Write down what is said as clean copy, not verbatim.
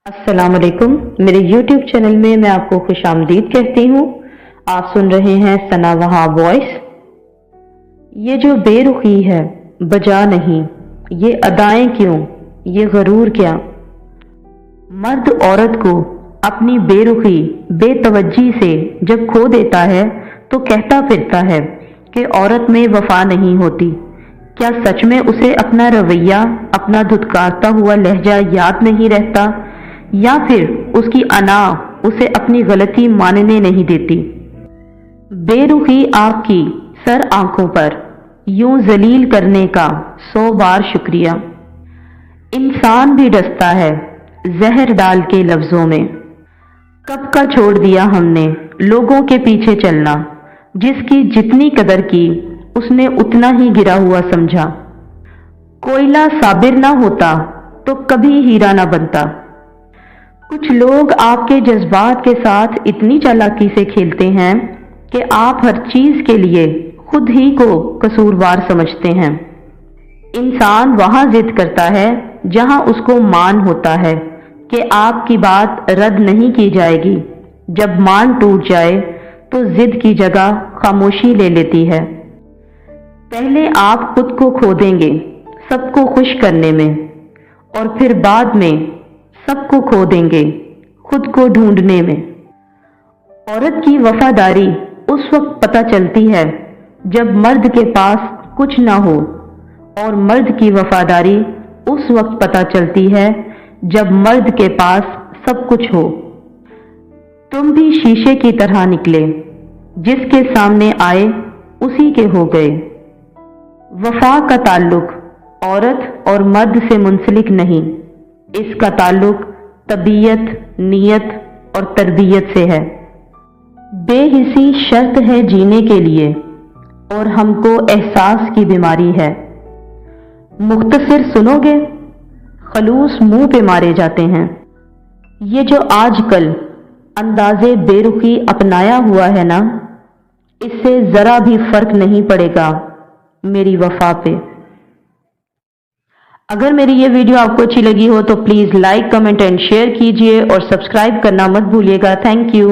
अस्सलाम वालेकुम। मेरे YouTube चैनल में मैं आपको खुश आमदीद कहती हूँ। आप सुन रहे हैं सना वहाब वॉइस। ये जो बेरुखी है बजा नहीं, ये अदाएं क्यों, ये गरूर क्या। मर्द औरत को अपनी बेरुखी बेतवज्जी से जब खो देता है तो कहता फिरता है कि औरत में वफा नहीं होती। क्या सच में उसे अपना रवैया, अपना धुतकारता हुआ लहजा याद नहीं रहता, या फिर उसकी अना उसे अपनी गलती मानने नहीं देती। बेरुखी आपकी सर आंखों पर यूं जलील करने का 100 बार शुक्रिया। इंसान भी डसता है जहर डाल के लफ्जों में। कब का छोड़ दिया हमने लोगों के पीछे चलना, जिसकी जितनी कदर की उसने उतना ही गिरा हुआ समझा। कोयला साबिर ना होता तो कभी हीरा ना बनता। कुछ लोग आपके जज्बात के साथ इतनी चालाकी से खेलते हैं कि आप हर चीज के लिए खुद ही को कसूरवार समझते हैं। इंसान वहां जिद करता है जहां उसको मान होता है कि आपकी बात रद्द नहीं की जाएगी। जब मान टूट जाए तो जिद की जगह खामोशी ले लेती है। पहले आप खुद को खो देंगे सबको खुश करने में, और फिर बाद में सबको खो देंगे खुद को ढूंढने में। औरत की वफादारी उस वक्त पता चलती है जब मर्द के पास कुछ ना हो, और मर्द की वफादारी उस वक्त पता चलती है जब मर्द के पास सब कुछ हो। तुम भी शीशे की तरह निकले, जिसके सामने आए उसी के हो गए। वफा का ताल्लुक औरत और मर्द से मुंसलिक नहीं, इसका ताल्लुक तबीयत, नियत और तरबियत से है। बेहिसी शर्त है जीने के लिए, और हमको एहसास की बीमारी है। मुख्तसर सुनोगे, खलूस मुंह पे मारे जाते हैं। ये जो आजकल अंदाजे बेरुखी अपनाया हुआ है ना, इससे जरा भी फर्क नहीं पड़ेगा मेरी वफा पे। अगर मेरी ये वीडियो आपको अच्छी लगी हो तो please like, comment and share कीजिए, और सब्सक्राइब करना मत भूलिएगा। Thank you.